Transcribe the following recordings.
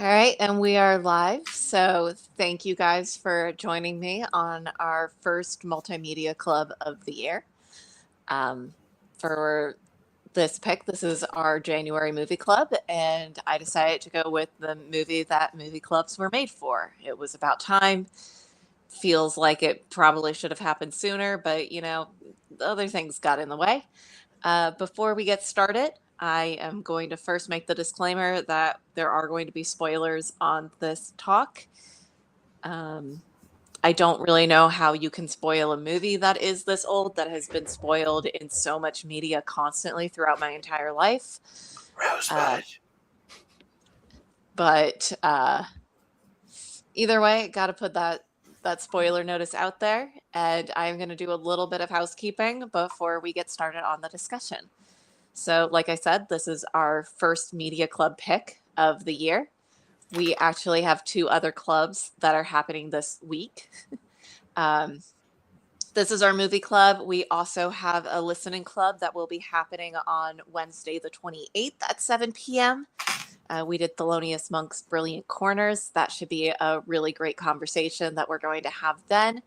All right, and we are live. So thank you guys for joining me on our first multimedia club of the year. Um, for this pick, this is our January movie club, and I decided to go with the movie that movie clubs were made for. It was about time. Feels like it probably should have happened sooner, but other things got in the way. Before we get started, I am going to first make the disclaimer that there are going to be spoilers on this talk. I don't really know how you can spoil a movie that is this old, that has been spoiled in so much media constantly throughout my entire life. Rosebud. But either way, got to put that spoiler notice out there, and I'm going to do a little bit of housekeeping before we get started on the discussion. So, like I said, this is our first media club pick of the year. We actually have two other clubs that are happening this week. This is our movie club. We also have a listening club that will be happening on Wednesday, the 28th at 7 p.m. We did Thelonious Monk's Brilliant Corners. That should be a really great conversation that we're going to have then.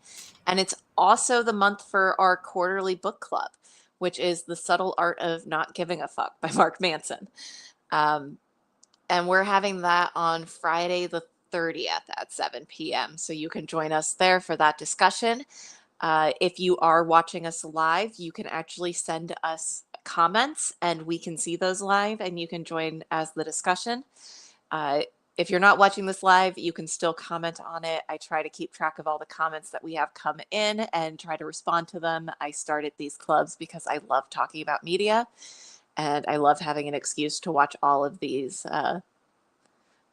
And it's also the month for our quarterly book club, which is The Subtle Art of Not Giving a Fuck by Mark Manson. And we're having that on Friday the 30th at 7 p.m. So you can join us there for that discussion. If you are watching us live, you can actually send us comments and we can see those live and you can join as the discussion. If you're not watching this live, you can still comment on it. I try to keep track of all the comments that we have come in and try to respond to them. I started these clubs because I love talking about media and I love having an excuse to watch all of these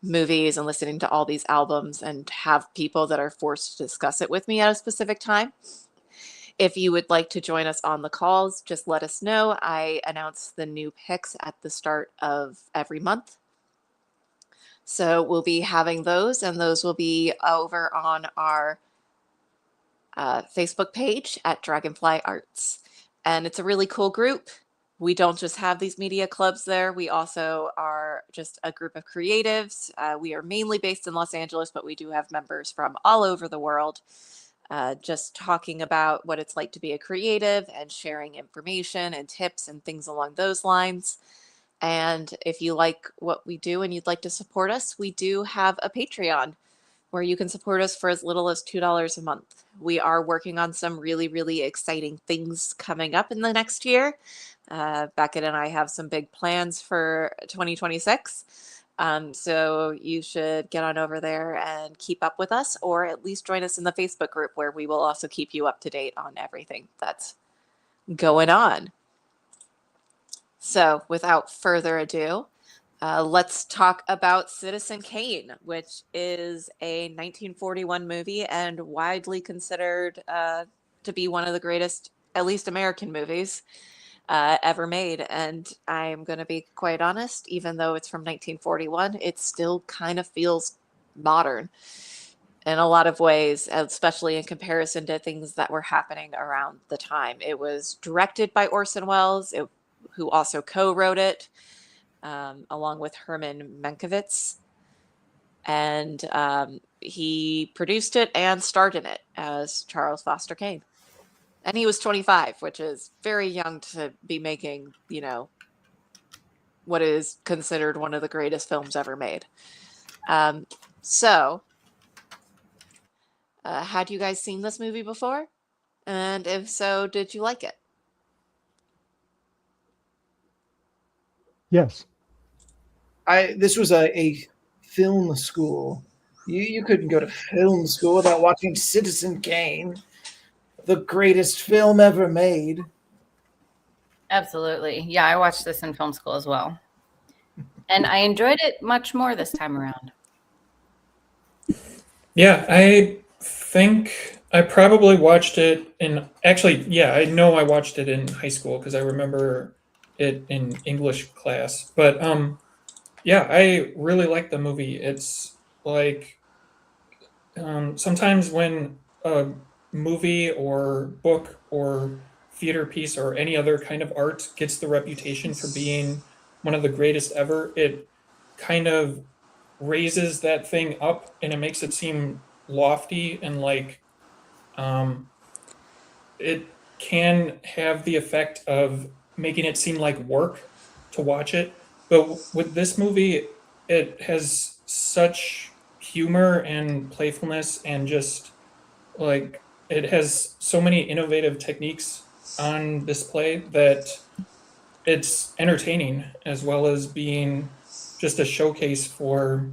movies and listening to all these albums and have people that are forced to discuss it with me at a specific time. If you would like to join us on the calls, just let us know. I announce the new picks at the start of every month. So we'll be having those, and those will be over on our Facebook page at Dragonfly Arts. And it's a really cool group. We don't just have these media clubs there. We also are just a group of creatives. We are mainly based in Los Angeles, but we do have members from all over the world. Just talking about what it's like to be a creative and sharing information and tips and things along those lines. And if you like what we do and you'd like to support us, we do have a Patreon where you can support us for as little as $2 a month. We are working on some really, really exciting things coming up in the next year. Beckett and I have some big plans for 2026. So you should get on over there and keep up with us, or at least join us in the Facebook group where we will also keep you up to date on everything that's going on. So without further ado, let's talk about Citizen Kane, which is a 1941 movie and widely considered to be one of the greatest, at least American movies ever made. And I'm going to be quite honest, even though it's from 1941, it still kind of feels modern in a lot of ways, especially in comparison to things that were happening around the time. It was directed by Orson Welles, who also co-wrote it, along with Herman Mankiewicz. And he produced it and starred in it as Charles Foster Kane. And he was 25, which is very young to be making, what is considered one of the greatest films ever made. Had you guys seen this movie before? And if so, did you like it? Yes. This was a film school. You couldn't go to film school without watching Citizen Kane, the greatest film ever made. Absolutely. Yeah, I watched this in film school as well. And I enjoyed it much more this time around. Yeah, I think I probably watched it I know I watched it in high school because I remember it in English class. But yeah, I really like the movie. It's like sometimes when a movie or book or theater piece or any other kind of art gets the reputation for being one of the greatest ever, it kind of raises that thing up and it makes it seem lofty and like it can have the effect of making it seem like work to watch it. But with this movie, it has such humor and playfulness and just like it has so many innovative techniques on display that it's entertaining as well as being just a showcase for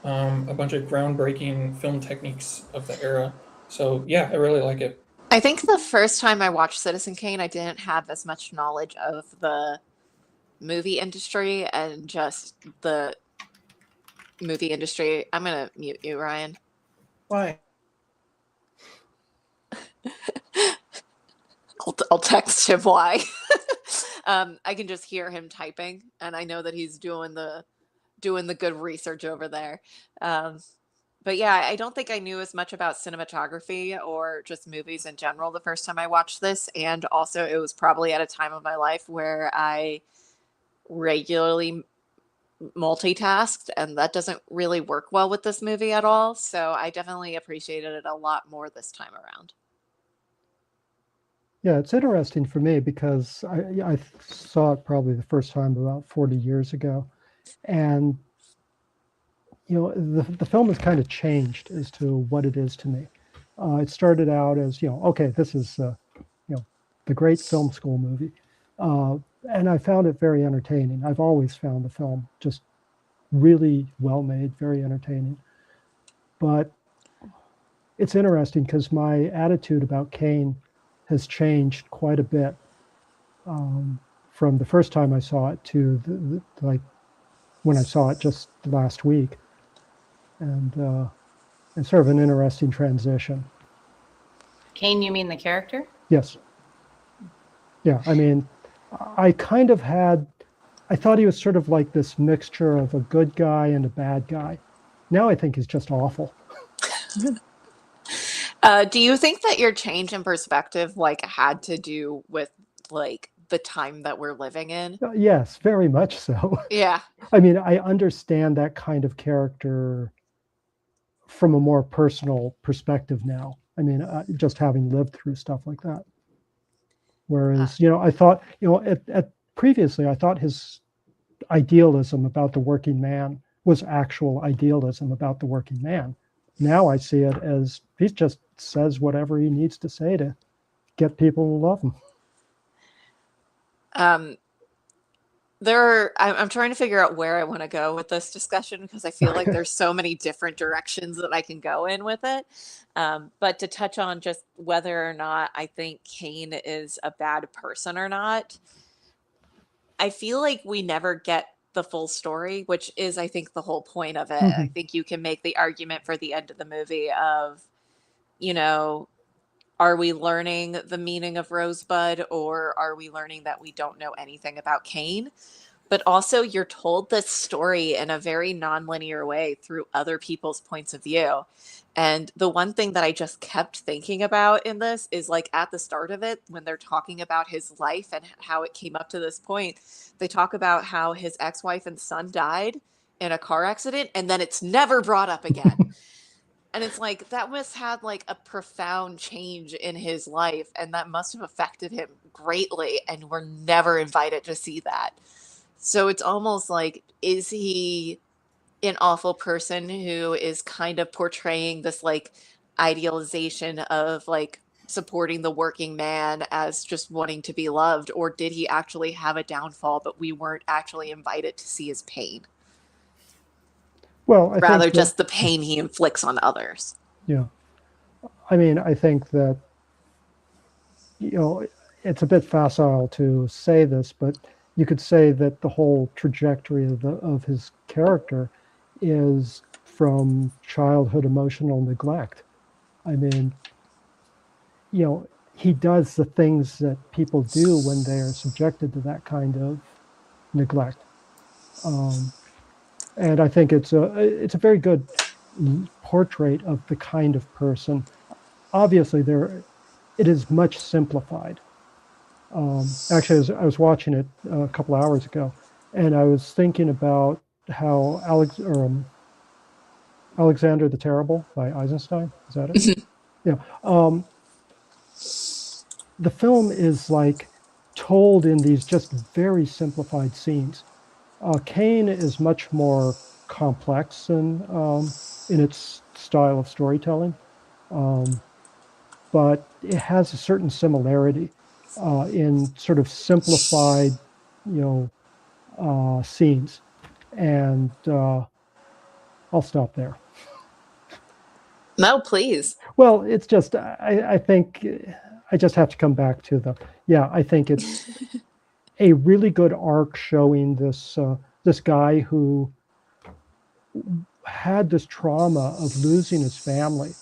a bunch of groundbreaking film techniques of the era. So yeah, I really like it. I think the first time I watched Citizen Kane, I didn't have as much knowledge of the movie industry and just the movie industry. I'm gonna mute you, Ryan. Why? I'll text him why. I can just hear him typing, and I know that he's doing the good research over there. But yeah, I don't think I knew as much about cinematography or just movies in general the first time I watched this, and also it was probably at a time of my life where I regularly multitasked, and that doesn't really work well with this movie at all. So I definitely appreciated it a lot more this time around. Yeah, it's interesting for me because I saw it probably the first time about 40 years ago. And, the film has kind of changed as to what it is to me. It started out as, okay, this is, the great film school movie. And I found it very entertaining. I've always found the film just really well made, very entertaining. But it's interesting because my attitude about Kane has changed quite a bit from the first time I saw it to like when I saw it just last week, and it's sort of an interesting transition. Kane, you mean the character? Yes. Yeah, I mean, I thought he was sort of like this mixture of a good guy and a bad guy. Now I think he's just awful. Do you think that your change in perspective had to do with the time that we're living in? Yes, very much so. Yeah. I mean, I understand that kind of character from a more personal perspective now. I mean, just having lived through stuff like that. Whereas, I thought, previously, I thought his idealism about the working man was actual idealism about the working man. Now I see it as he just says whatever he needs to say to get people to love him. I'm trying to figure out where I want to go with this discussion because I feel like there's so many different directions that I can go in with it. But to touch on just whether or not I think Kane is a bad person or not, I feel like we never get the full story, which is, I think, the whole point of it. Mm-hmm. I think you can make the argument for the end of the movie of, are we learning the meaning of Rosebud, or are we learning that we don't know anything about Kane? But also, you're told this story in a very nonlinear way through other people's points of view. And the one thing that I just kept thinking about in this is at the start of it, when they're talking about his life and how it came up to this point, they talk about how his ex-wife and son died in a car accident, and then it's never brought up again. And it's that must have a profound change in his life, and that must have affected him greatly, and we're never invited to see that. So it's almost is he an awful person who is kind of portraying this idealization of supporting the working man as just wanting to be loved, or did he actually have a downfall, but we weren't actually invited to see his pain? Well, rather just the pain he inflicts on others. Yeah. I mean, I think that, it's a bit facile to say this, but you could say that the whole trajectory of his character is from childhood emotional neglect. I mean, he does the things that people do when they are subjected to that kind of neglect. And I think it's a very good portrait of the kind of person. Obviously, it is much simplified. Actually, I was watching it a couple hours ago, and I was thinking about how Alexander the Terrible by Eisenstein. Is that it? Yeah. The film is like told in these just very simplified scenes. Kane is much more complex in its style of storytelling, but it has a certain similarity in sort of simplified, scenes. And I'll stop there. No, please. Well, it's just I think I just have to come back to I think it's a really good arc showing this guy who had this trauma of losing his family,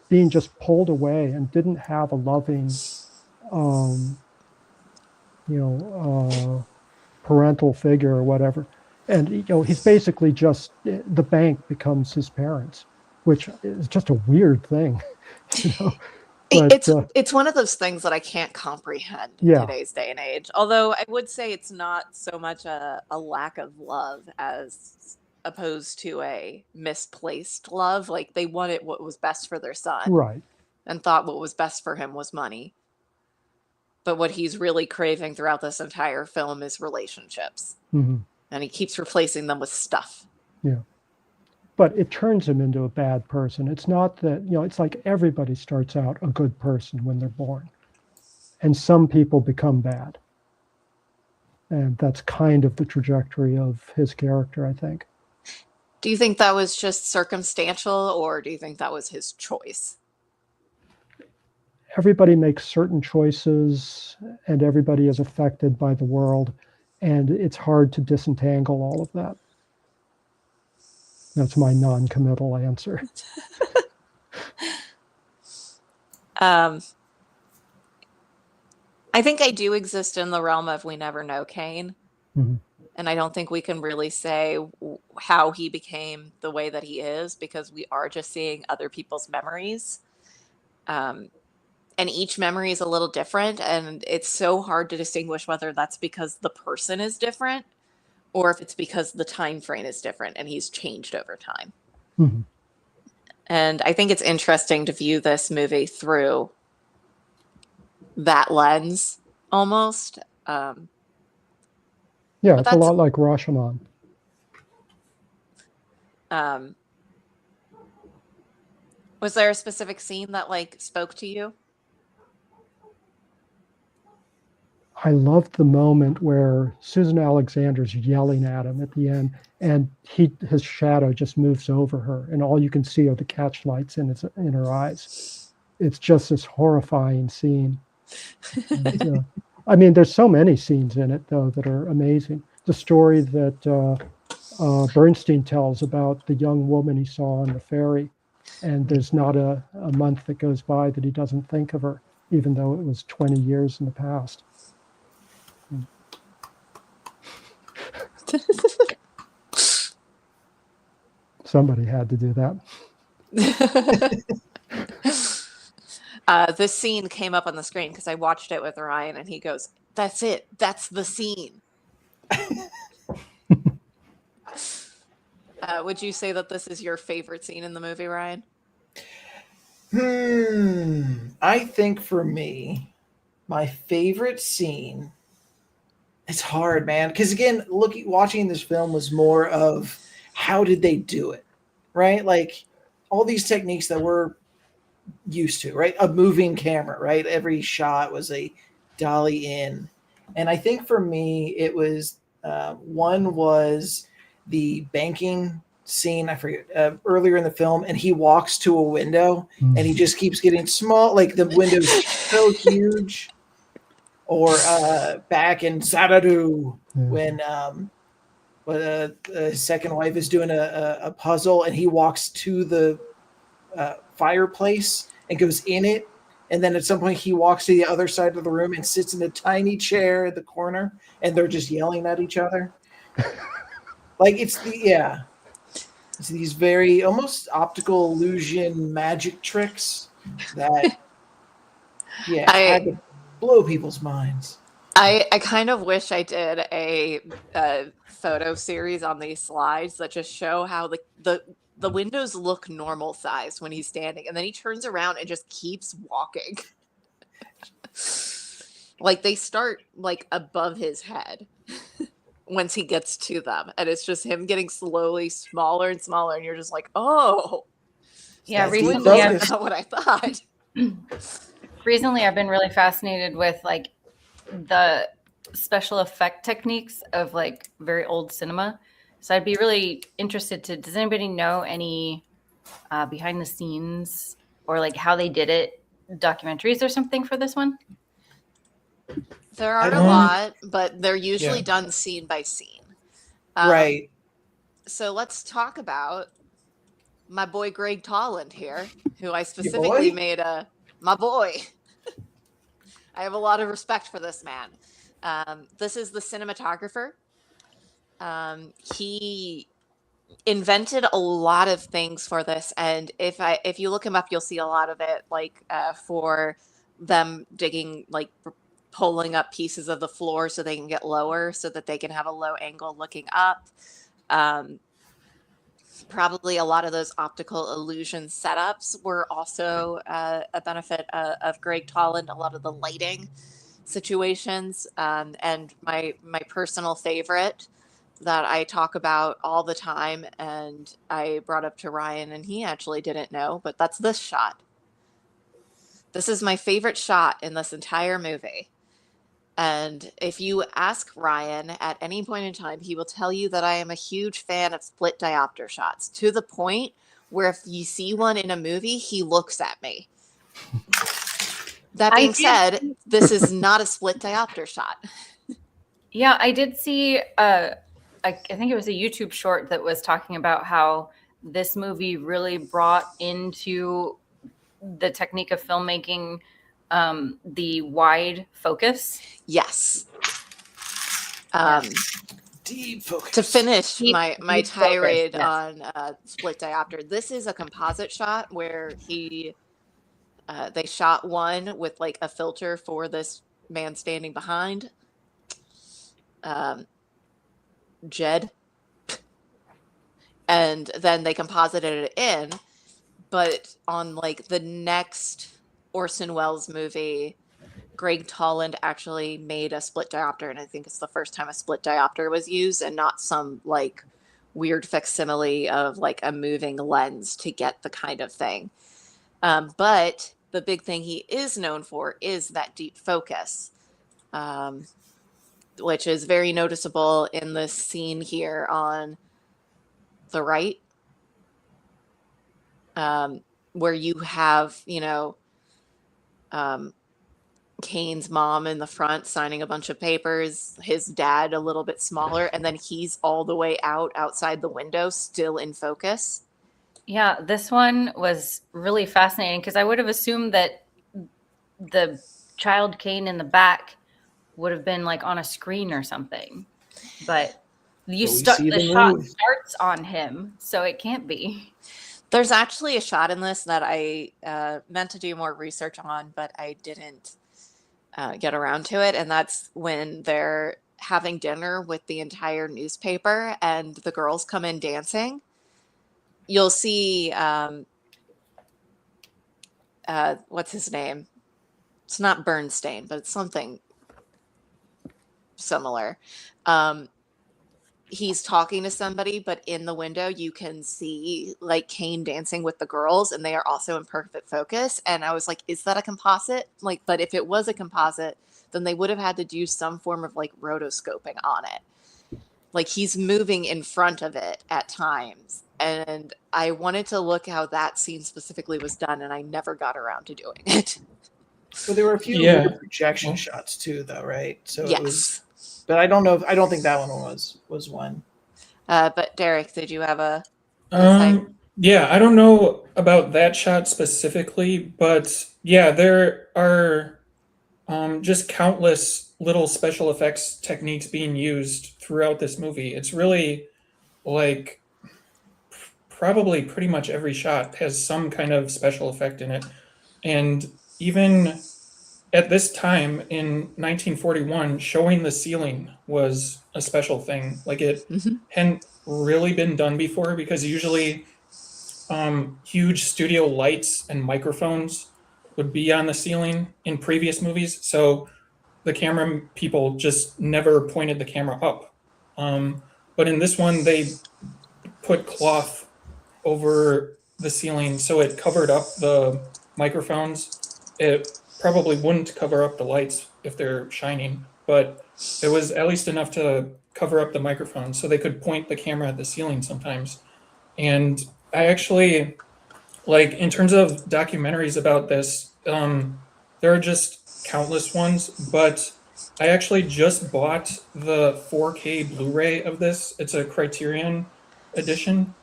being just pulled away and didn't have a loving, um, parental figure or whatever. And he's basically just the bank becomes his parents, which is just a weird thing, But, it's one of those things that I can't comprehend in Yeah. today's day and age. Although I would say it's not so much a lack of love as opposed to a misplaced love. Like they wanted what was best for their son right. and thought what was best for him was money. But what he's really craving throughout this entire film is relationships. hmm And he keeps replacing them with stuff. Yeah. But it turns him into a bad person. It's not that, it's like everybody starts out a good person when they're born. And some people become bad. And that's kind of the trajectory of his character, I think. Do you think that was just circumstantial or do you think that was his choice? Everybody makes certain choices and everybody is affected by the world. And it's hard to disentangle all of that. That's my non-committal answer. I think I do exist in the realm of we never know Kane. Mhm. And I don't think we can really say how he became the way that he is because we are just seeing other people's memories. And each memory is a little different. And it's so hard to distinguish whether that's because the person is different or if it's because the time frame is different and he's changed over time. Mhm. And I think it's interesting to view this movie through that lens almost. Yeah, But it's a that's- lot like Rashomon. Was there a specific scene that spoke to you? I loved the moment where Susan Alexander's yelling at him at the end, and his shadow just moves over her, and all you can see are the catchlights in her eyes. It's just this horrifying scene. And, I mean, there's so many scenes in it though that are amazing. The story that Bernstein tells about the young woman he saw on the ferry, and there's not a month that goes by that he doesn't think of her, even though it was 20 years in the past. Somebody had to do that. This scene came up on the screen because I watched it with Ryan and he goes, "That's it. That's the scene." Would you say that this is your favorite scene in the movie, Ryan? I think for me, my favorite scene, it's hard, man. Because again, watching this film was more of how did they do it, right? Like all these techniques that we're used to, right? A moving camera, right? Every shot was a dolly in. And I think for me, it was one was the banking scene. I forget earlier in the film, and he walks to a window and he just keeps getting small, like the window's so huge. Or back in Saradu when his second wife is doing a puzzle and he walks to the fireplace and goes in it. And then at some point he walks to the other side of the room and sits in a tiny chair at the corner and they're just yelling at each other. It's these very almost optical illusion magic tricks that had to blow people's minds. I kind of wish I did a photo series on these slides that just show how the the windows look normal sized when he's standing, and then he turns around and just keeps walking. Like they start like above his head once he gets to them, and it's just him getting slowly smaller and smaller, and you're just like, oh, Yeah, That's deep recently focus. that's not what I thought. recently I've been really fascinated with like the special effect techniques of like very old cinema. So I'd be really interested to, does anybody know any behind the scenes or like how they did it, documentaries or something for this one? There I are a don't- lot, but they're usually Yeah. done scene by scene. Right. So let's talk about my boy Greg Tolland here, who I specifically boy? made my boy. I have a lot of respect for this man. This is the cinematographer. He invented a lot of things for this, and if you look him up, you'll see a lot of it, like for them digging, like pulling up pieces of the floor so they can get lower, so that they can have a low angle looking up. Probably a lot of those optical illusion setups were also a benefit of Greg Tolland. A lot of the lighting situations, and my personal favorite that I talk about all the time, and I brought up to Ryan, and he actually didn't know, but that's this shot. This is my favorite shot in this entire movie. And if you ask Ryan at any point in time, he will tell you that I am a huge fan of split diopter shots, to the point where if you see one in a movie, he looks at me. That being said, this is not a split diopter shot. Yeah, I did see, I think it was a YouTube short that was talking about how this movie really brought into the technique of filmmaking the wide focus. Yes. Deep focus. To finish Deep- my deep focus, tirade yes. on split diopter, this is a composite shot where they shot one with like a filter for this man standing behind, Jed, and then they composited it in. But on like the next Orson Welles movie, Greg Tolland actually made a split diopter, and I think it's the first time a split diopter was used, and not some like weird facsimile of like a moving lens to get the kind of thing. But the big thing he is known for is that deep focus, which is very noticeable in this scene here on the right, where you have, Kane's mom in the front signing a bunch of papers, his dad a little bit smaller, and then he's all the way outside the window, still in focus. Yeah, this one was really fascinating because I would have assumed that the child Kane in the back would have been like on a screen or something, but But we the see them shot move. starts on him, so it can't be. There's actually a shot in this that I meant to do more research on, but I didn't get around to it. And that's when they're having dinner with the entire newspaper and the girls come in dancing. You'll see, what's his name? It's not Bernstein, but it's something similar. He's talking to somebody, but in the window you can see like Kane dancing with the girls, and they are also in perfect focus. And I was like, is that a composite? Like, but if it was a composite, then they would have had to do some form of like rotoscoping on it. Like he's moving in front of it at times. And I wanted to look how that scene specifically was done, and I never got around to doing it. But there were a few Yeah. weird projection shots too, though, right? So it was, Yes. but I don't know. I don't think that one was one. But Derek, did you have a insight? Yeah, I don't know about that shot specifically, but yeah, there are just countless little special effects techniques being used throughout this movie. It's really like probably pretty much every shot has some kind of special effect in it. And even at this time in 1941, showing the ceiling was a special thing. Like it Mhm. hadn't really been done before, because usually huge studio lights and microphones would be on the ceiling in previous movies. So the camera people just never pointed the camera up. But in this one, they put cloth over the ceiling so it covered up the microphones. It probably wouldn't cover up the lights if they're shining, but it was at least enough to cover up the microphone so they could point the camera at the ceiling sometimes. And I actually, like, in terms of documentaries about this, there are just countless ones, but I actually just bought the 4K Blu-ray of this. It's a Criterion edition,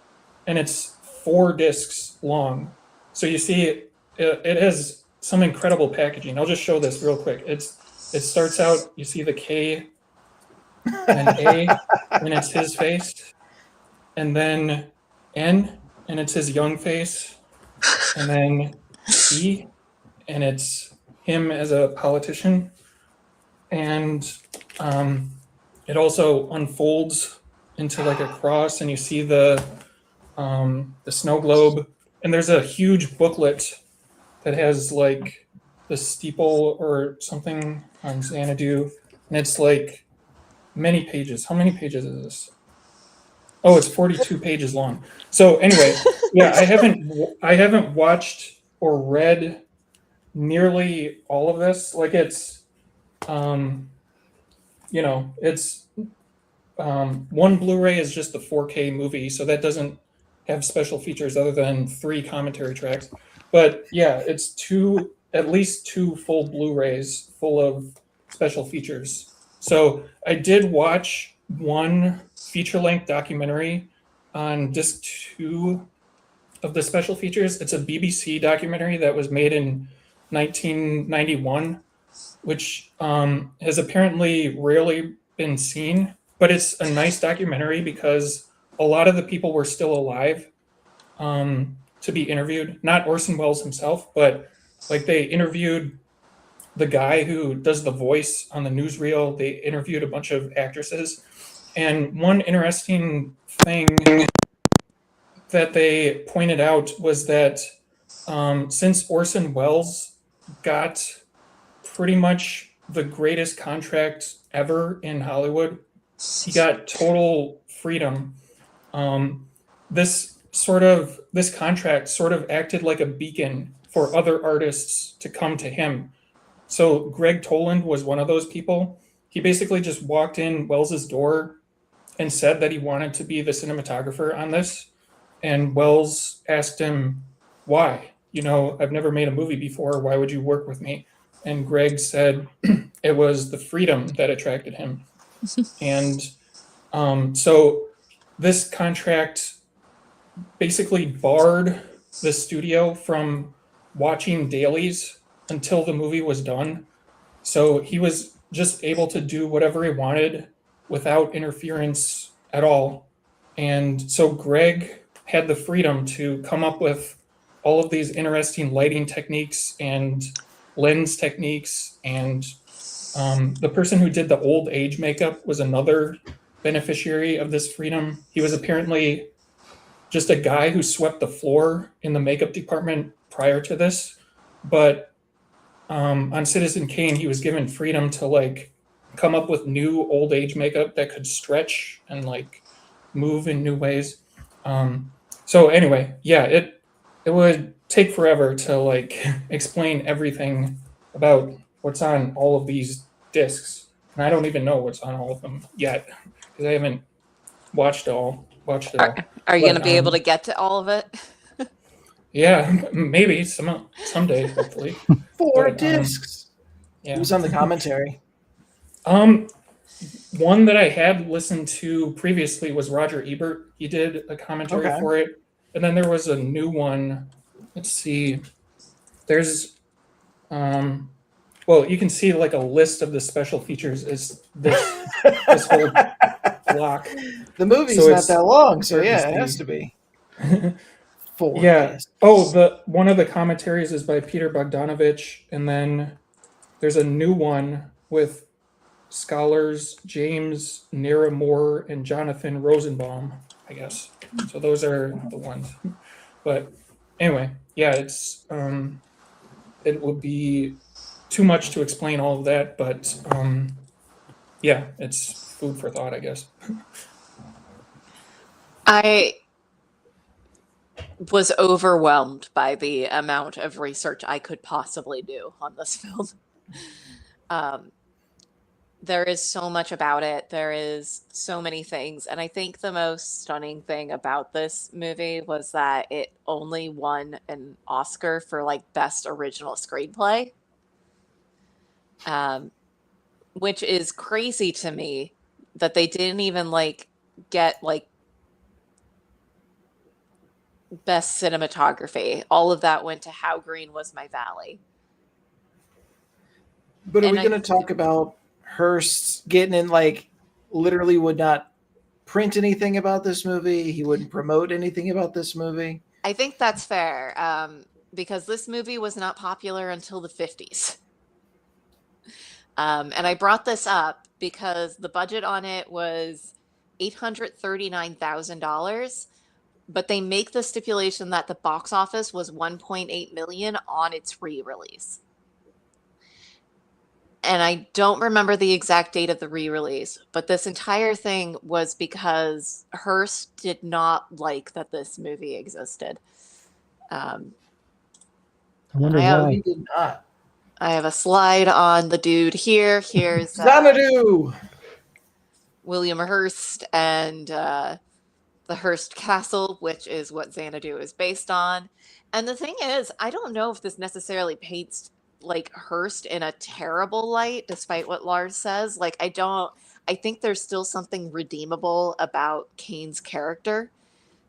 and it's 4 discs long. So you see, it has some incredible packaging. I'll just show this real quick. It starts out, you see the K and A, and it's his face, and then N, and it's his young face, and then E, and it's him as a politician, and it also unfolds into like a cross, and you see the snow globe, and there's a huge booklet that has like the steeple or something on Xanadu, and it's like many pages. How many pages is this? Oh, it's 42 pages long. So anyway, yeah, I haven't watched or read nearly all of this. Like it's, it's one Blu-ray is just the 4K movie, so that doesn't have special features other than 3 commentary tracks. But yeah, it's at least 2 full Blu-rays full of special features. So I did watch one feature-length documentary on disc 2 of the special features. It's a BBC documentary that was made in 1991, which has apparently rarely been seen, but it's a nice documentary because a lot of the people were still alive to be interviewed. Not Orson Welles himself, but like they interviewed the guy who does the voice on the newsreel. They interviewed a bunch of actresses. And one interesting thing that they pointed out was that since Orson Welles got pretty much the greatest contract ever in Hollywood, he got total freedom. This contract sort of acted like a beacon for other artists to come to him. So Greg Toland was one of those people. He basically just walked in Welles's door and said that he wanted to be the cinematographer on this. And Welles asked him, why? I've never made a movie before. Why would you work with me? And Greg said it was the freedom that attracted him. And so this contract basically barred the studio from watching dailies until the movie was done. So he was just able to do whatever he wanted without interference at all. And so Greg had the freedom to come up with all of these interesting lighting techniques and lens techniques. And the person who did the old age makeup was another beneficiary of this freedom. He was apparently just a guy who swept the floor in the makeup department prior to this. But on Citizen Kane, he was given freedom to like come up with new old age makeup that could stretch and like move in new ways. So anyway, yeah, it would take forever to like explain everything about what's on all of these discs, and I don't even know what's on all of them yet because I haven't watched it all. Are you going to be able to get to all of it? Yeah, maybe someday, hopefully. 4 discs. Yeah. Who's on the commentary? One that I had listened to previously was Roger Ebert. He did a commentary for it, and then there was a new one. Let's see. There's, well, you can see like a list of the special features is this whole block. The movie's So not it's- that long, so yeah, it has to be. 4 Yeah. discs. Oh, one of the commentaries is by Peter Bogdanovich, and then there's a new one with scholars James Naramore and Jonathan Rosenbaum, I guess. So those are the ones. But anyway, yeah, it would be too much to explain all of that, but yeah, it's food for thought, I guess. I was overwhelmed by the amount of research I could possibly do on this film. Um, there is so much about it. There is so many things. And I think the most stunning thing about this movie was that it only won an Oscar for like best original screenplay, um, which is crazy to me that they didn't even like get like best cinematography. All of that went to How Green Was My Valley. But are And we going to talk about Hearst getting in, like, literally would not print anything about this movie? He wouldn't promote anything about this movie? I think that's fair, because this movie was not popular until the 50s. And I brought this up because the budget on it was $839,000, but they make the stipulation that the box office was 1.8 million on its re-release. And I don't remember the exact date of the re-release, but this entire thing was because Hearst did not like that this movie existed. Um, I wonder I have- No, why. he did not. I have a slide on the dude here. Here's Xanadu! William Hearst and the Hearst Castle, which is what Xanadu is based on. And the thing is, I don't know if this necessarily paints like Hearst in a terrible light, despite what Lars says. Like, I think there's still something redeemable about Kane's character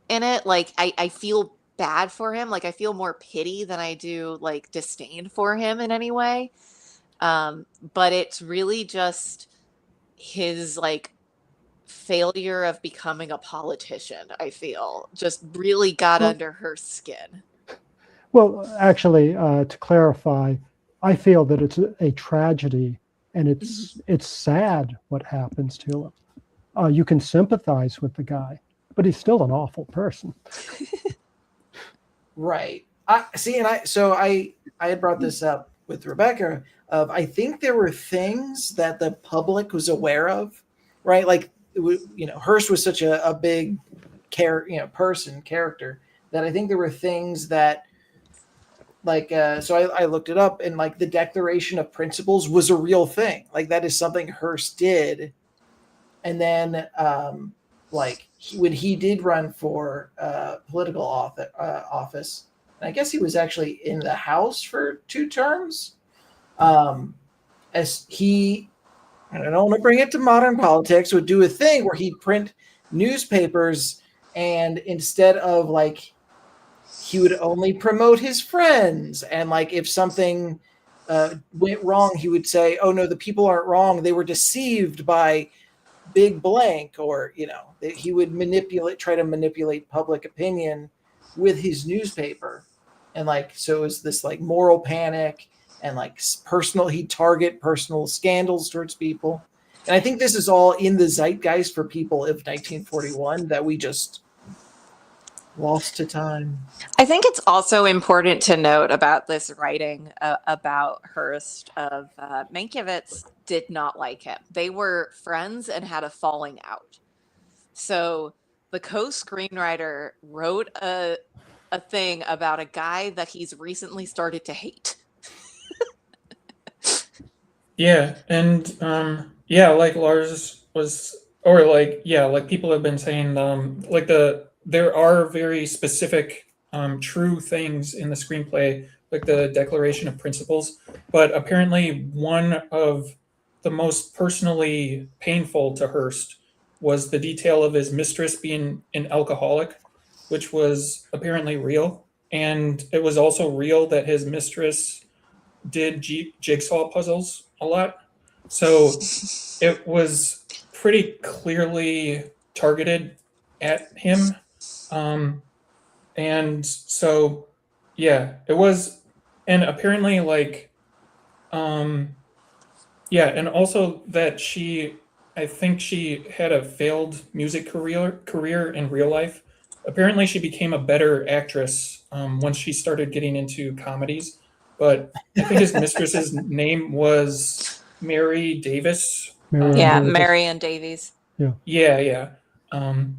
in it. Like, I feel bad for him. Like, I feel more pity than I do like disdain for him in any way. But it's really just his like failure of becoming a politician, I feel, just really got Well- under her skin. Well, actually, to clarify, I feel that it's a tragedy, and it's sad what happens to him. You can sympathize with the guy, but he's still an awful person. Right. I had brought this up with Rebecca of, I think there were things that the public was aware of, right? Like, Hearst was such a big character that I think there were things that, like, so I looked it up, and like the Declaration of Principles was a real thing. Like, that is something Hearst did. And then when he did run for political office, and I guess he was actually in the House for 2 terms. As he, and I don't want to bring it to modern politics, would do a thing where he'd print newspapers, and instead of like, he would only promote his friends, and like if something went wrong, he would say, "Oh no, the people aren't wrong; they were deceived by big blank," or he would try to manipulate public opinion with his newspaper. And like, so it was this like moral panic, and like he'd target personal scandals towards people. And I think this is all in the zeitgeist for people of 1941 that we just lost to time. I think it's also important to note about this writing about Hearst of Mankiewicz did not like him. They were friends and had a falling out. So the co-screenwriter wrote a thing about a guy that he's recently started to hate. Yeah, and yeah, like Lars was, or like, yeah, like people have been saying, like there are very specific true things in the screenplay, like the Declaration of Principles, but apparently one of the most personally painful to Hearst was the detail of his mistress being an alcoholic, which was apparently real, and it was also real that his mistress did jigsaw puzzles a lot. So it was pretty clearly targeted at him. Um, and so, yeah, it was, and apparently, like, yeah, and also that I think she had a failed music career in real life. apparently she became a better actress once she started getting into comedies. But I think his mistress's name was Mary Davis. Marion Yeah, Davis. Marion Davies. Yeah, yeah. Um,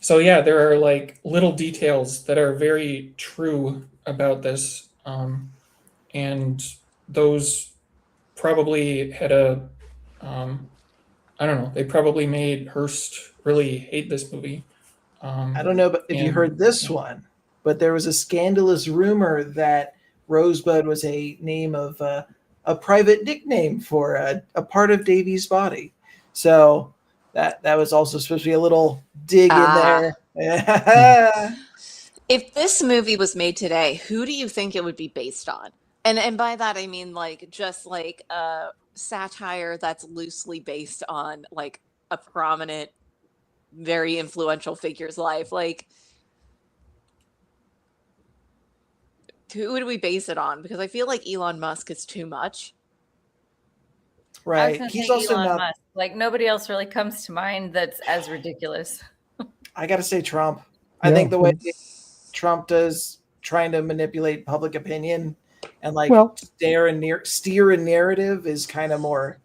so yeah, there are like little details that are very true about this, and those probably had a, I don't know, they probably made Hearst really hate this movie. I don't know if you And heard this one, but there was a scandalous rumor that Rosebud was a name of a private nickname for a part of Davy's body. So that was also supposed to be a little dig in Ah. there. If this movie was made today, who do you think it would be based on? And by that I mean like just like a satire that's loosely based on like a prominent, very influential figure's life. Like who would we base it on? Because I feel like Elon Musk is too much. I was Right. going to He's say also Elon not. Musk. Like nobody else really comes to mind that's as ridiculous. I got to say Trump. I Yeah, think the way Trump does trying to manipulate public opinion and like well, steer a narrative is kind of more.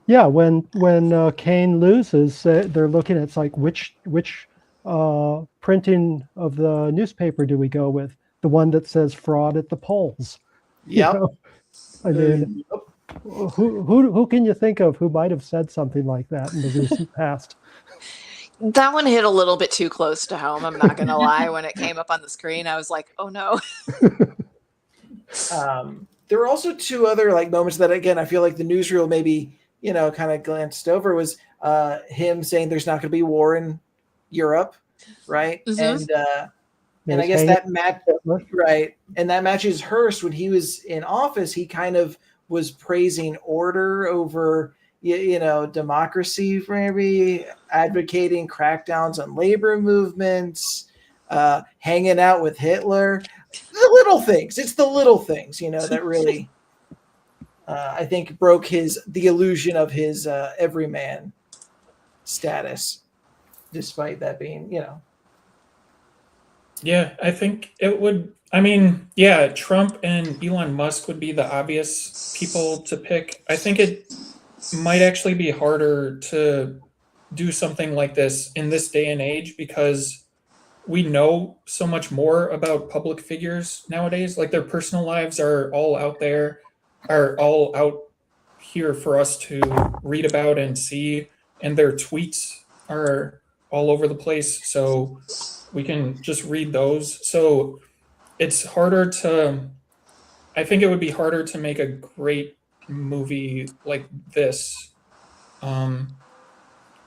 yeah. When Kane loses, they're looking at it's like which printing of the newspaper do we go with? The one that says fraud at the polls. You Yep. know? I mean, Yep. who can you think of who might have said something like that in the recent past? That one hit a little bit too close to home. I'm not going to lie. When it came up on the screen, I was like, oh no. There were also two other like moments that again I feel like the newsreel maybe kind of glanced over was him saying there's not going to be war in Europe, right? Mhm. And I There's guess hanging that match Hitler. right, and that matches Hearst when he was in office. He kind of was praising order over democracy, maybe advocating crackdowns on labor movements, hanging out with Hitler. The little things. It's the little things, that really, I think, broke the illusion of his everyman status, despite that being, yeah, I think it would. I mean, yeah, Trump and Elon Musk would be the obvious people to pick. I think it might actually be harder to do something like this in this day and age because we know so much more about public figures nowadays. Like their personal lives are all out there, are all out here for us to read about and see, and their tweets are all over the place. So we can just read those. So it's harder to, I think it would be harder to make a great movie like this. I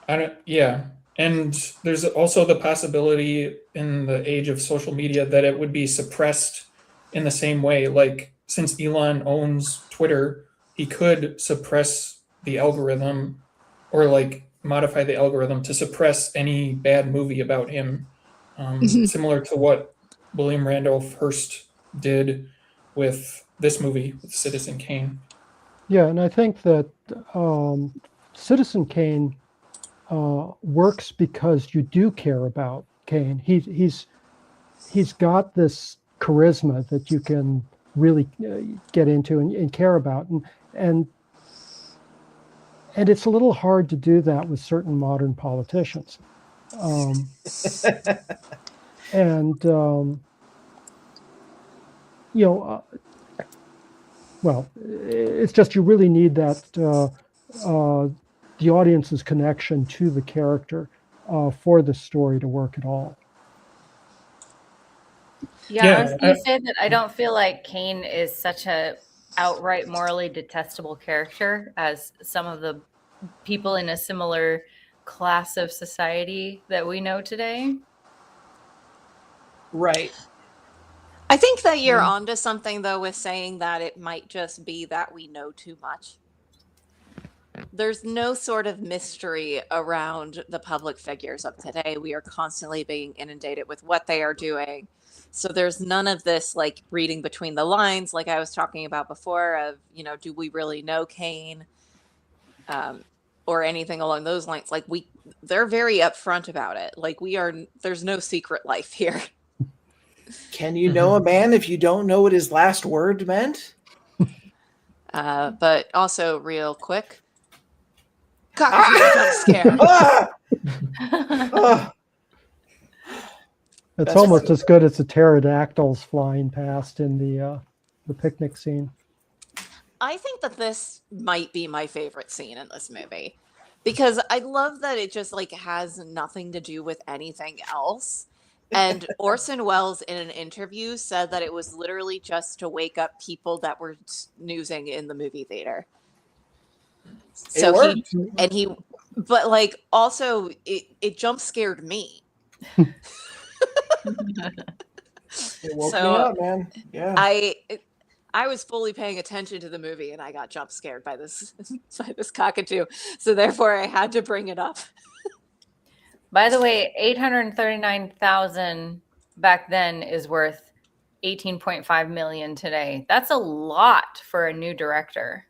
don't, yeah. And there's also the possibility in the age of social media that it would be suppressed in the same way. Like, since Elon owns Twitter, he could suppress the algorithm or like modify the algorithm to suppress any bad movie about him, similar to what William Randolph Hearst did with this movie, with Citizen Kane. Yeah, and I think that Citizen Kane works because you do care about Kane. He's got this charisma that you can really get into and care about, and it's a little hard to do that with certain modern politicians. And well, it's just you really need that the audience's connection to the character for the story to work at all. Yeah, I was going to say that I don't feel like Kane is such a outright morally detestable character as some of the people in a similar class of society that we know today. Right. I think that you're onto something though with saying that it might just be that we know too much. There's no sort of mystery around the public figures of today. We are constantly being inundated with what they are doing. So there's none of this like reading between the lines, like I was talking about before, of, do we really know Kane? or anything along those lines. Like they're very upfront about it. Like there's no secret life here. Can you know a man if you don't know what his last word meant? But also real quick, cockatoo jump scare. Ah! Ah! It's That's almost funny. as good as the pterodactyls flying past in the picnic scene. I think that this might be my favorite scene in this movie because I love that it just like has nothing to do with anything else. And Orson Welles in an interview said that it was literally just to wake up people that were snoozing in the movie theater. So worked. but like also it jump scared me. It woke me So up, man. Yeah. I was fully paying attention to the movie and I got jump scared by this by this cockatoo. So therefore I had to bring it up. By the way, 839,000 back then is worth 18.5 million today. That's a lot for a new director.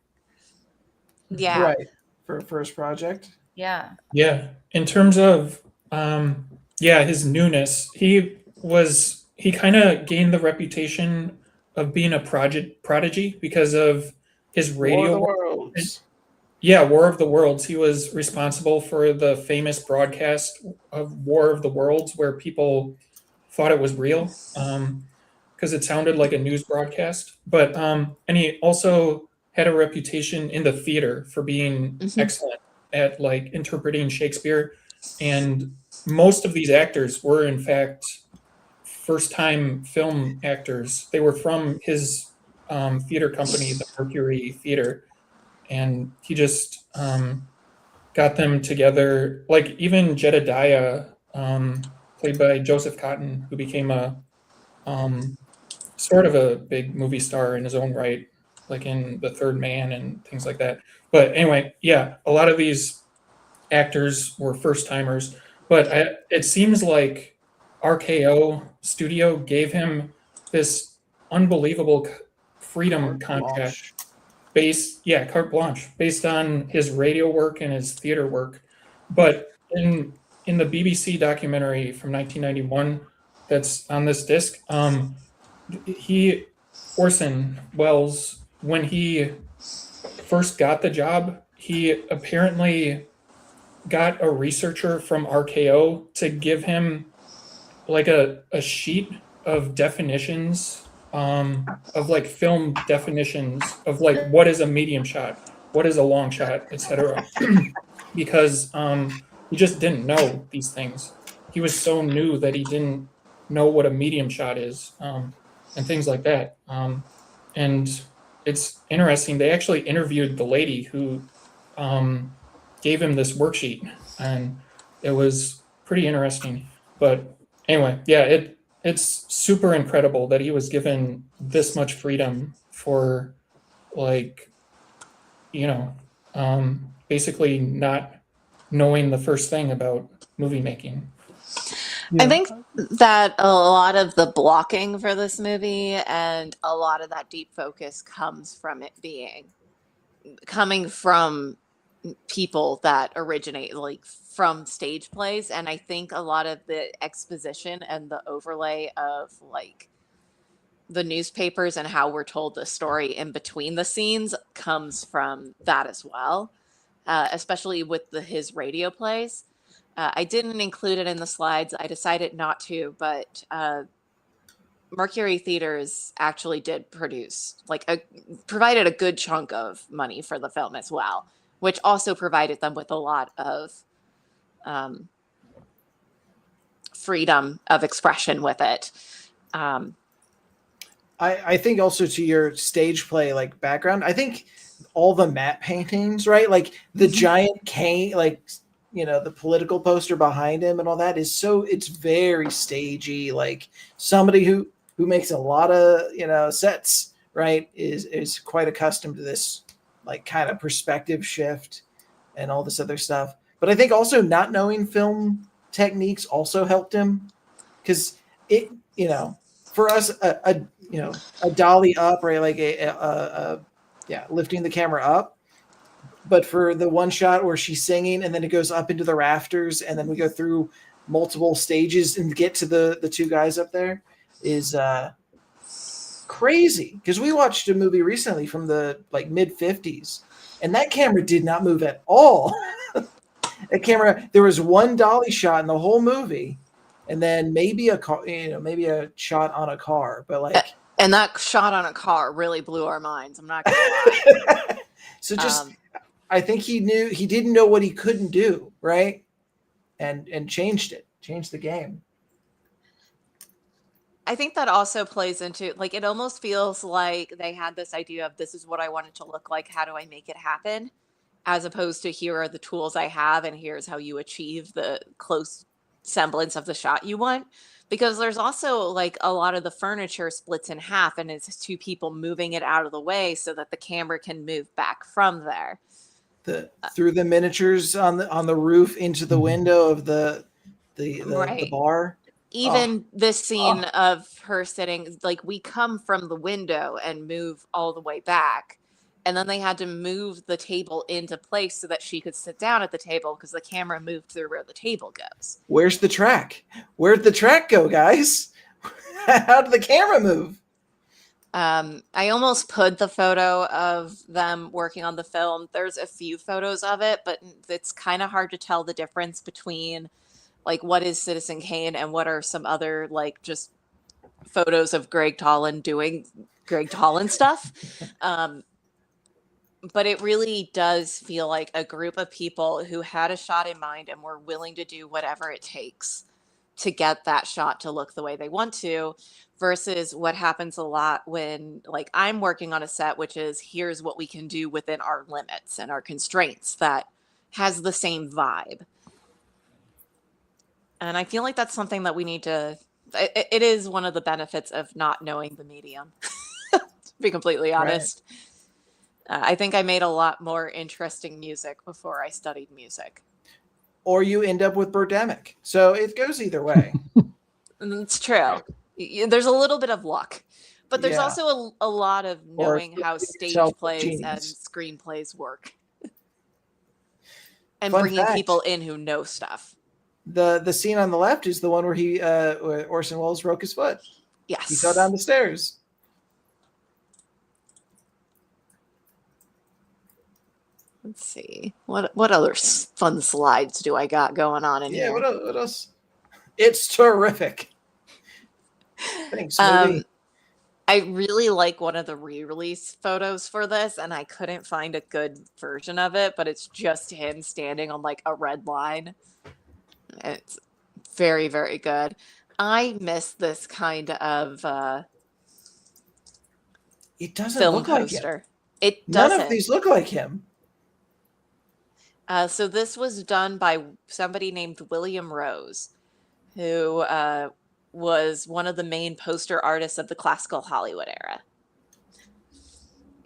Yeah. Right. For a first project. Yeah. Yeah. In terms of his newness, he kind of gained the reputation of being a prodigy because of his War of radio the work. Worlds. Yeah, War of the Worlds. He was responsible for the famous broadcast of War of the Worlds where people thought it was real because it sounded like a news broadcast. But and he also had a reputation in the theater for being excellent at like interpreting Shakespeare. And most of these actors were in fact first-time film actors. They were from his theater company, the Mercury Theater. And he just got them together. Like even Jedediah, played by Joseph Cotton, who became a sort of a big movie star in his own right, like in The Third Man and things like that. But anyway, yeah, a lot of these actors were first timers. But it seems like RKO Studio gave him this unbelievable freedom contract. Carte blanche, based on his radio work and his theater work. But in the BBC documentary from 1991 that's on this disc, Orson Welles, when he first got the job, he apparently got a researcher from RKO to give him like a sheet of definitions of like film definitions of like what is a medium shot, what is a long shot, etc. Because he just didn't know these things. He was so new that he didn't know what a medium shot is and things like that. And it's interesting. They actually interviewed the lady who gave him this worksheet, and it was pretty interesting. But anyway, yeah, it's super incredible that he was given this much freedom for like, basically not knowing the first thing about movie making. I think that a lot of the blocking for this movie and a lot of that deep focus comes from it coming from people that originate like from stage plays. And I think a lot of the exposition and the overlay of like the newspapers and how we're told the story in between the scenes comes from that as well, especially with his radio plays. I didn't include it in the slides. I decided not to, but Mercury Theaters actually did provided a good chunk of money for the film as well, which also provided them with a lot of freedom of expression with it. I think also to your stage play like background, I think all the matte paintings, right? Like the giant cane, like the political poster behind him and all that it's very stagey. Like somebody who makes a lot of sets, right, is quite accustomed to this like kind of perspective shift and all this other stuff. But I think also not knowing film techniques also helped him, because it for us a dolly up, right, like a lifting the camera up, but for the one shot where she's singing and then it goes up into the rafters and then we go through multiple stages and get to the two guys up there is crazy. Because we watched a movie recently from the like mid 50s and that camera did not move at all. That camera, there was one dolly shot in the whole movie, and then maybe a car, maybe a shot on a car, but like, And that shot on a car really blew our minds. I'm not gonna lie. so just I think he didn't know what he couldn't do, right? And changed the game. I think that also plays into, like, it almost feels like they had this idea of, this is what I want it to look like. How do I make it happen? As opposed to, here are the tools I have and here's how you achieve the close semblance of the shot you want. Because there's also like a lot of the furniture splits in half and it's two people moving it out of the way so that the camera can move back from there. Through the miniatures on the roof into the window of the Right. bar. Even this scene of her sitting, like, we come from the window and move all the way back. And then they had to move the table into place so that she could sit down at the table because the camera moved through where the table goes. Where's the track? Where'd the track go, guys? How did the camera move? I almost put the photo of them working on the film. There's a few photos of it, but it's kind of hard to tell the difference between like what is Citizen Kane and what are some other like just photos of Greg Toland doing Greg Toland stuff. But it really does feel like a group of people who had a shot in mind and were willing to do whatever it takes to get that shot to look the way they want to, versus what happens a lot when like I'm working on a set, which is, here's what we can do within our limits and our constraints, that has the same vibe. And I feel like that's something that we need to, it is one of the benefits of not knowing the medium, to be completely honest. Right. I think I made a lot more interesting music before I studied music. Or you end up with Birdemic. So it goes either way. It's true. There's a little bit of luck. But there's also a lot of knowing how stage plays and screenplays work. And Fun bringing fact, people in who know stuff. The scene on the left is the one where where Orson Welles broke his foot. Yes. He fell down the stairs. Let's see. What other fun slides do I got going on in here? Yeah, what else? It's terrific. Thanks, movie. I really like one of the re-release photos for this, and I couldn't find a good version of it, but it's just him standing on like a red line. It's very, very good. I miss this kind of it doesn't film look poster. like him. It doesn't. None of these look like him. So this was done by somebody named William Rose, who was one of the main poster artists of the classical Hollywood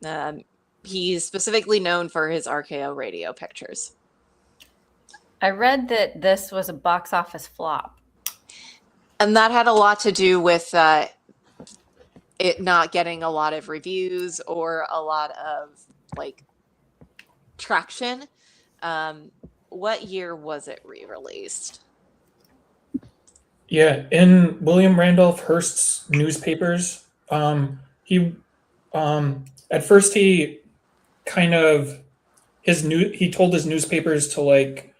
era. He's specifically known for his RKO radio pictures. I read that this was a box office flop. And that had a lot to do with it not getting a lot of reviews or a lot of like traction. What year was it re-released? Yeah, in William Randolph Hearst's newspapers, he at first he kind of he told his newspapers to like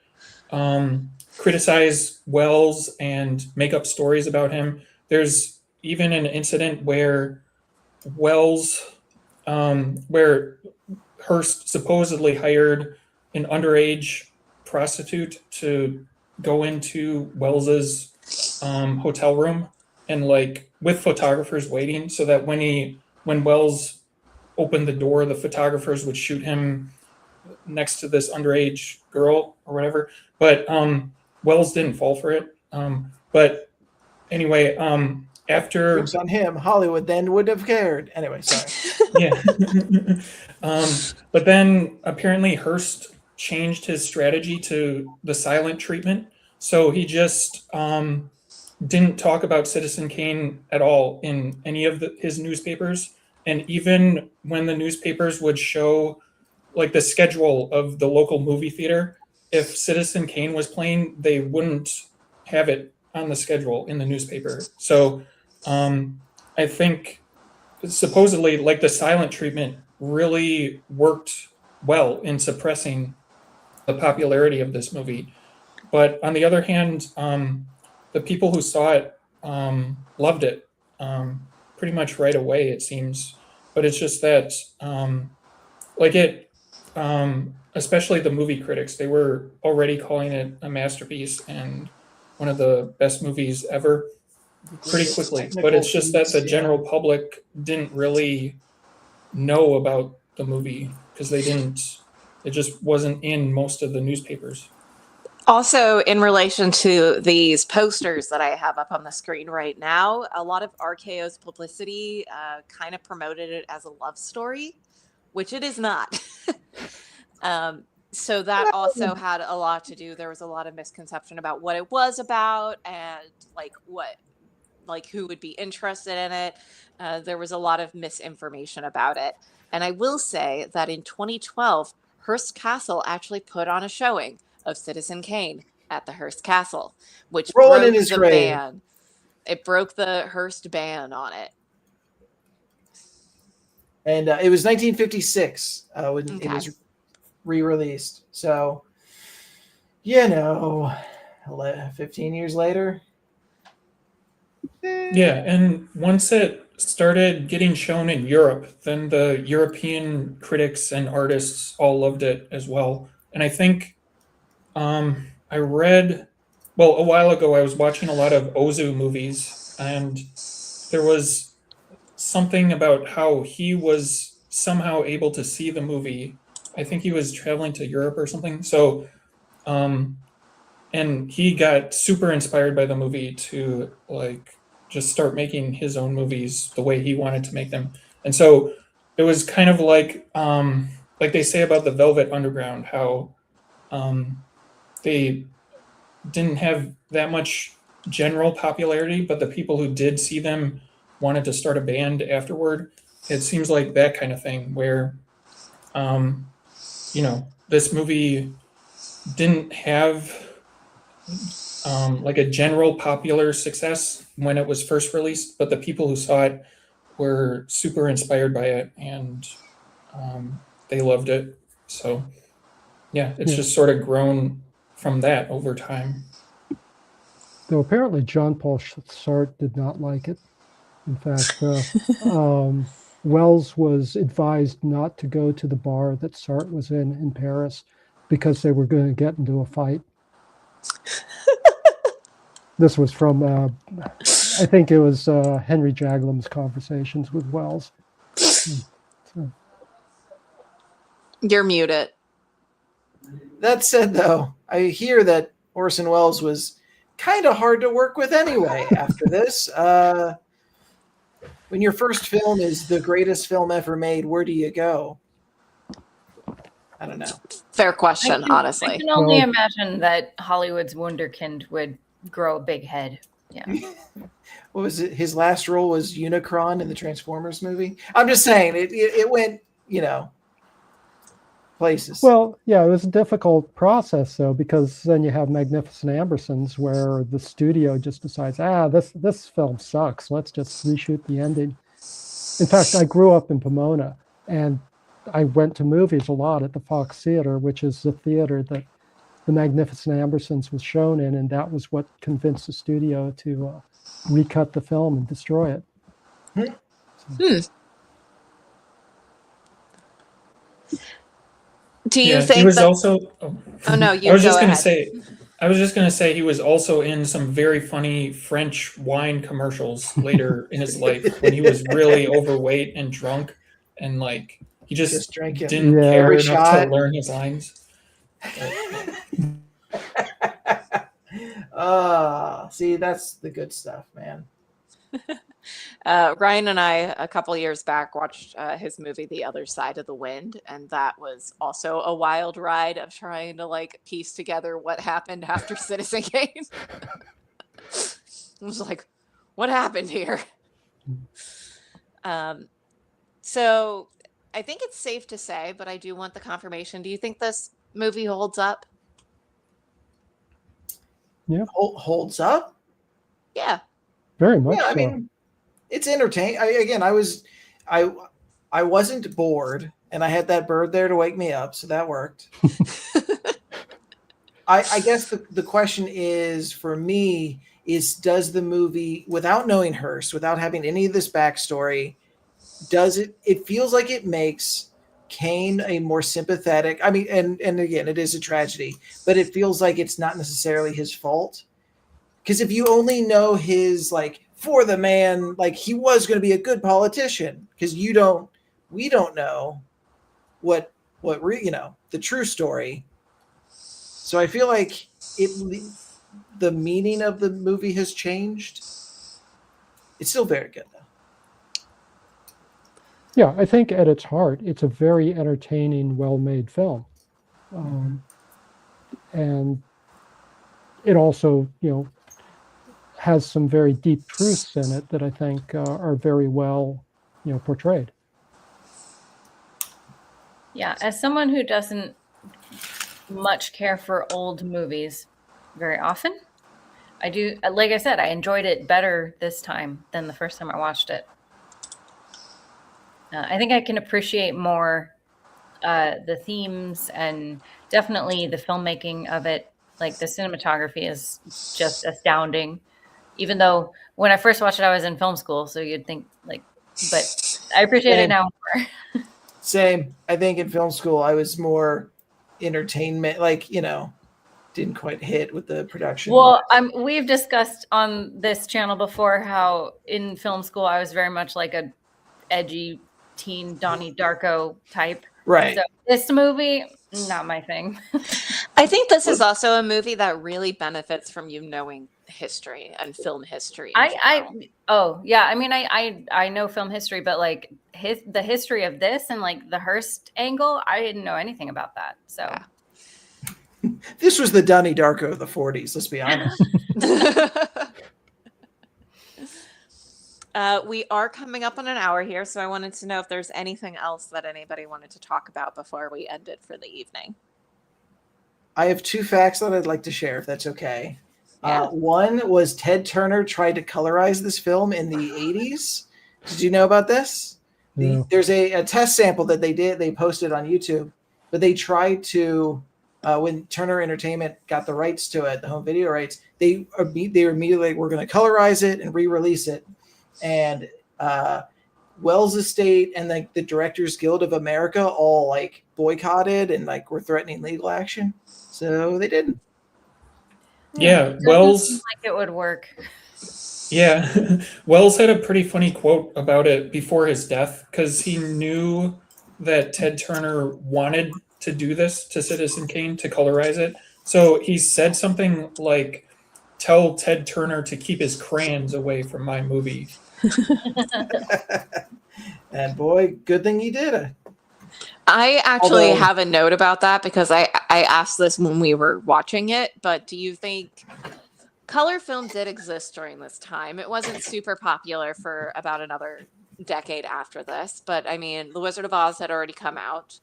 criticize Wells and make up stories about him. There's even an incident where where Hearst supposedly hired an underage prostitute to go into Wells's hotel room and like with photographers waiting so that when Wells opened the door, the photographers would shoot him next to this underage girl or whatever. But Wells didn't fall for it. But anyway, after Jokes on him, Hollywood then would have cared. Anyway, sorry. Yeah. But then apparently Hearst changed his strategy to the silent treatment. So he just didn't talk about Citizen Kane at all in any of his newspapers. And even when the newspapers would show like the schedule of the local movie theater. If Citizen Kane was playing, they wouldn't have it on the schedule in the newspaper. So I think supposedly like the silent treatment really worked well in suppressing the popularity of this movie. But on the other hand, the people who saw it loved it pretty much right away, it seems. But it's just that, like it, especially the movie critics, they were already calling it a masterpiece and one of the best movies ever pretty quickly. But Technical it's just that feats, the yeah. general public didn't really know about the movie because it just wasn't in most of the newspapers. Also, in relation to these posters that I have up on the screen right now, a lot of RKO's publicity kind of promoted it as a love story, which it is not. So that also had a lot to do. There was a lot of misconception about what it was about and who would be interested in it. There was a lot of misinformation about it. And I will say that in 2012, Hearst Castle actually put on a showing of Citizen Kane at the Hearst Castle, which Rolling in broke his the grave. ban. It broke the Hearst ban on it. And it was 1956 when it Okay. was re-released. So, 15 years later. Yeah, and once it started getting shown in Europe, then the European critics and artists all loved it as well. And I think I read, well, a while ago, I was watching a lot of Ozu movies, and there was something about how he was somehow able to see the movie. I think he was traveling to Europe or something. So, and he got super inspired by the movie to like just start making his own movies the way he wanted to make them. And so it was kind of like they say about the Velvet Underground, how they didn't have that much general popularity, but the people who did see them wanted to start a band afterward. It seems like that kind of thing where, this movie didn't have like a general popular success when it was first released, but the people who saw it were super inspired by it and they loved it. So, yeah, it's just sort of grown from that over time. Though apparently John Paul Sartre did not like it. In fact, Wells was advised not to go to the bar that Sartre was in Paris because they were going to get into a fight. This was from, I think it was Henry Jaglam's conversations with Wells. So. You're muted. That said, though, I hear that Orson Welles was kind of hard to work with anyway after this. When your first film is the greatest film ever made, where do you go? I don't know. Fair question, honestly. I can only imagine that Hollywood's wunderkind would grow a big head. Yeah. What was it? His last role was Unicron in the Transformers movie. I'm just saying it went, places. Well, yeah, it was a difficult process though, because then you have Magnificent Ambersons where the studio just decides, this film sucks. Let's just reshoot the ending. In fact, I grew up in Pomona and I went to movies a lot at the Fox Theater, which is the theater that the Magnificent Ambersons was shown in, and that was what convinced the studio to recut the film and destroy it. Do you think he was that... also? Oh no, you I was go just going to ahead. say. I was just going to say he was also in some very funny French wine commercials later in his life when he was really overweight and drunk, and like he just drank it. didn't care enough shot. to learn his lines. See, that's the good stuff, man. Ryan and I, a couple years back, watched his movie The Other Side of the Wind, and that was also a wild ride of trying to piece together what happened after Citizen Kane. It was like, what happened here? So I think it's safe to say, but I do want the confirmation. Do you think this movie holds up? Holds up? Yeah. Very much Yeah, I so. mean, it's entertaining. I wasn't bored, and I had that bird there to wake me up, so that worked. I guess the question is for me is, does the movie, without knowing Hearst, without having any of this backstory, does it feels like it makes Kane a more sympathetic, I mean, and again, it is a tragedy, but it feels like it's not necessarily his fault. Because if you only know his, like, for the man, like, he was going to be a good politician, because we don't know what the true story. So I feel like the meaning of the movie has changed. It's still very good though. Yeah, I think at its heart, it's a very entertaining, well-made film. And it also, has some very deep truths in it that I think are very well, portrayed. Yeah, as someone who doesn't much care for old movies very often, I do, like I said, I enjoyed it better this time than the first time I watched it. I think I can appreciate more the themes and definitely the filmmaking of it. Like the cinematography is just astounding. Even though when I first watched it, I was in film school, so you'd think but I appreciate it now more. Same. I think in film school I was more entertainment, like, didn't quite hit with the production. Well, we've discussed on this channel before how in film school I was very much like a edgy teen Donnie Darko type. Right. So this movie, not my thing. I think this is also a movie that really benefits from you knowing history and film history. Oh yeah, I mean I know film history, but like the history of this and like the Hearst angle, I didn't know anything about that. So Yeah. This was the Donnie Darko of the 40s, let's be honest. We are coming up on an hour here, so I wanted to know if there's anything else that anybody wanted to talk about before we ended for the evening. I have 2 facts that I'd like to share, if that's okay. Yeah. One was Ted Turner tried to colorize this film in the 80s. Did you know about this? Yeah. There's a test sample that they posted on YouTube, but they tried to, when Turner Entertainment got the rights to it, the home video rights, they were immediately, we're going to colorize it and re-release it. And Wells Estate and like the Directors Guild of America all like boycotted and like were threatening legal action. So they didn't. Yeah, Doesn't Wells. seem like it would work. Yeah, Wells had a pretty funny quote about it before his death because he knew that Ted Turner wanted to do this to Citizen Kane to colorize it. So he said something like, "Tell Ted Turner to keep his crayons away from my movie." And boy, good thing he did. I actually Although- have a note about that because I asked this when we were watching it, but do you think color film did exist during this time? It wasn't super popular for about another decade after this, but I mean, The Wizard of Oz had already come out.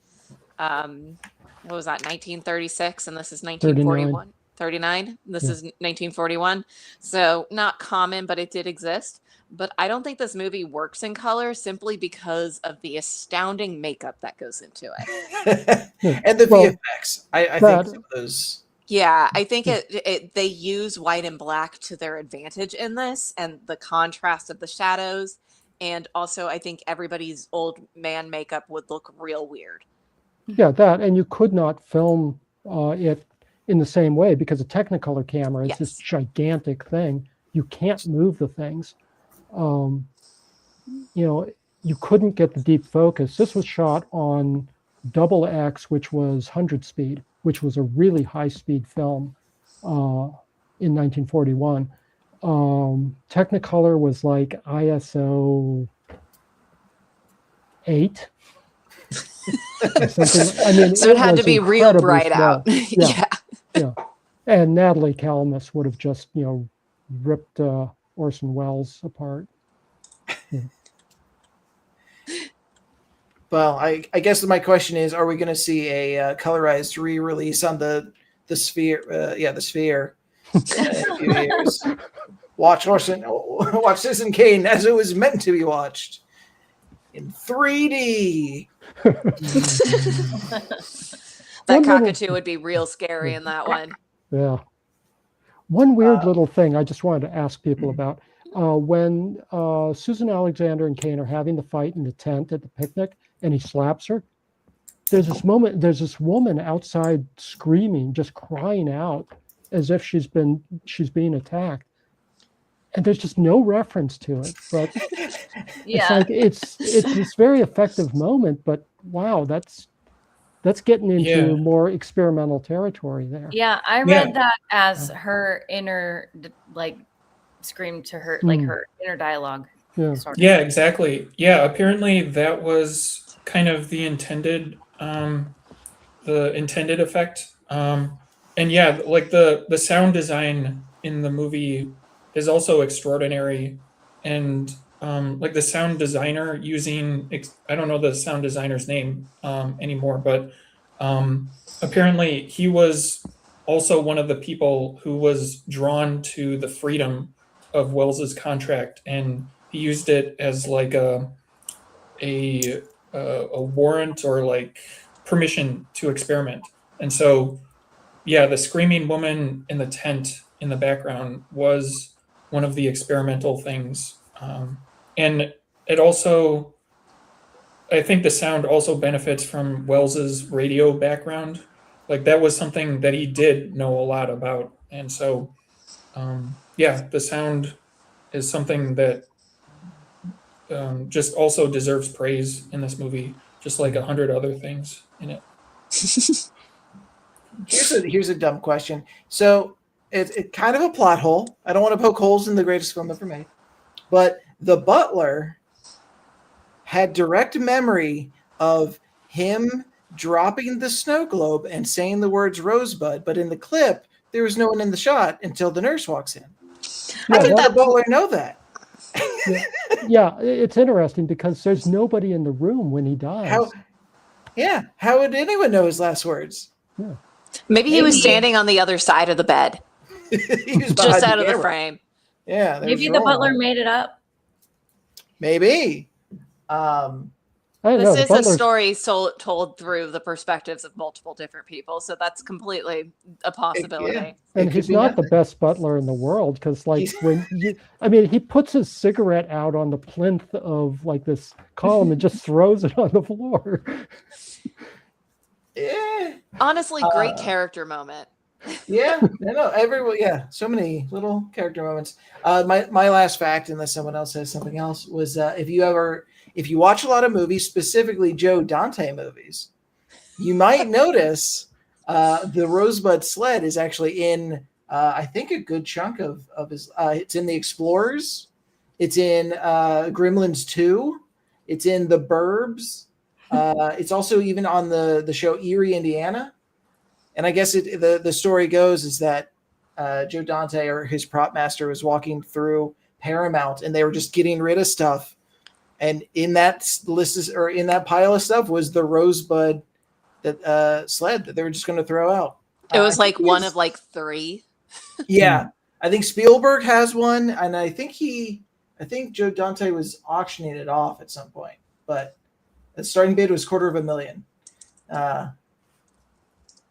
What was that, 1936? And this is 1941. 39. This is 1941. So not common, but it did exist. But I don't think this movie works in color simply because of the astounding makeup that goes into it. And the VFX. I think some of those. Yeah, I think they use white and black to their advantage in this, and the contrast of the shadows. And also, I think everybody's old man makeup would look real weird. Yeah, that, and you could not film it in the same way because a Technicolor camera is this gigantic thing. You can't move the things. You couldn't get the deep focus. This was shot on double X, which was 100 speed, which was a really high speed film in 1941. Technicolor was like ISO 8. Something. I mean, So it had to be real bright small. out. Yeah. And Natalie Calamus would have just, ripped Orson Welles apart. Yeah. Well, I guess my question is: are we going to see a colorized re-release on the Sphere? The Sphere in a few years. Watch Citizen Kane as it was meant to be watched in 3D. That One little- cockatoo would be real scary in that one. Yeah. One weird little thing I just wanted to ask people about. When Susan Alexander and Kane are having the fight in the tent at the picnic and he slaps her, there's this woman outside screaming, just crying out as if she's being attacked. And there's just no reference to it. But it's this very effective moment, but wow, that's getting into more experimental territory there. Yeah, I read that as her inner scream to her, like her inner dialogue. Yeah. Sort of. Yeah, exactly. Yeah, apparently that was kind of the intended effect. And yeah, like the sound design in the movie is also extraordinary. And like the sound designer using, I don't know the sound designer's name anymore, but apparently he was also one of the people who was drawn to the freedom of Wells's contract, and he used it as like a warrant or like permission to experiment. And so, yeah, the screaming woman in the tent in the background was one of the experimental things, and it also, I think, the sound also benefits from Wells's radio background. Like that was something that he did know a lot about, and so the sound is something that just also deserves praise in this movie, just like 100 other things in it. Here's a dumb question. So it's kind of a plot hole. I don't want to poke holes in the greatest film ever made, but the butler had direct memory of him dropping the snow globe and saying the words Rosebud, but in the clip there was no one in the shot until the nurse walks in. How did the butler know that? Yeah, it's interesting because there's nobody in the room when he dies. How would anyone know his last words? Yeah. Maybe he was standing on the other side of the bed, He was just behind out of the camera. frame. Yeah, Maybe the butler made it up. Maybe. I don't know, This the is a butler's- story told through the perspectives of multiple different people, so that's completely a possibility. And he's not the best butler in the world because, like, he puts his cigarette out on the plinth of like this column and just throws it on the floor. Yeah. Honestly, great character moment. Yeah, everyone. Yeah, so many little character moments. My last fact, unless someone else says something else, was if you watch a lot of movies, specifically Joe Dante movies, you might notice the Rosebud sled is actually in I think a good chunk of his. It's in The Explorers, it's in Gremlins 2, it's in The Burbs. It's also even on the show Erie, Indiana. And I guess the story goes is that Joe Dante or his prop master was walking through Paramount and they were just getting rid of stuff. And in that in that pile of stuff was the Rosebud sled that they were just going to throw out. It was like one of like 3. Yeah, I think Spielberg has one, and I think Joe Dante was auctioning it off at some point, but the starting bid was $250,000.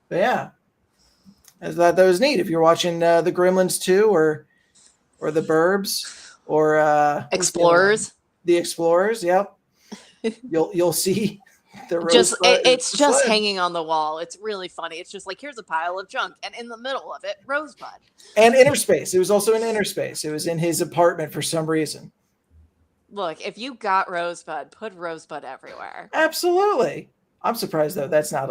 But yeah, I thought that was neat. If you're watching the Gremlins 2 or the Burbs or Explorers, the Explorers, yep, you'll see the it's just sled. hanging on the wall. It's really funny. It's just like, here's a pile of junk, and in the middle of it, Rosebud. And Interspace. It was also in Interspace. It was in his apartment for some reason. Look, if you got Rosebud, put Rosebud everywhere. Absolutely. I'm surprised though. That's not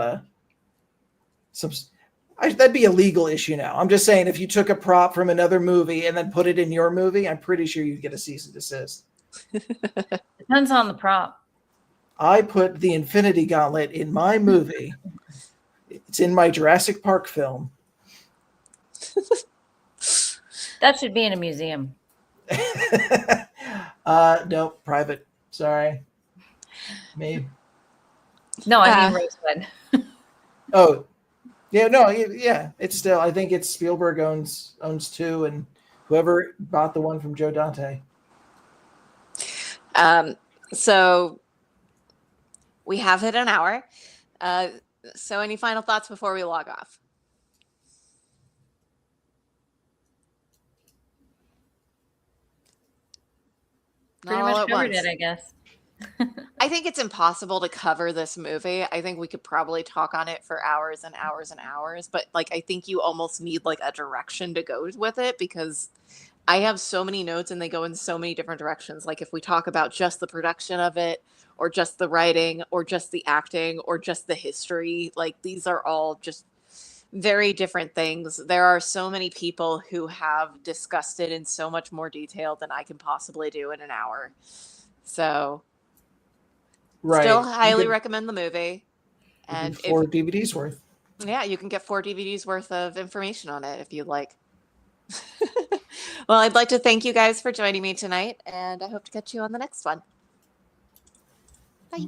that'd be a legal issue now. I'm just saying, if you took a prop from another movie and then put it in your movie, I'm pretty sure you'd get a cease and desist. Depends on the prop. I put the Infinity Gauntlet in my movie. It's in my Jurassic Park film. That should be in a museum. No, private. Sorry. Maybe. No, I Uh, mean Rosebud. Oh, yeah, no, yeah. It's still. I think it's Spielberg owns two, and whoever bought the one from Joe Dante. So we have hit an hour. So any final thoughts before we log off? Not Pretty all much at covered once. it, I guess. I think it's impossible to cover this movie. I think we could probably talk on it for hours and hours and hours, but like I think you almost need like a direction to go with it because I have so many notes and they go in so many different directions. Like if we talk about just the production of it or just the writing or just the acting or just the history, like these are all just very different things. There are so many people who have discussed it in so much more detail than I can possibly do in an hour. So still Right. You highly get recommend the movie. And if 4 DVDs worth. yeah, you can get 4 DVDs worth of information on it if you'd like. Well, I'd like to thank you guys for joining me tonight, and I hope to catch you on the next one. Bye.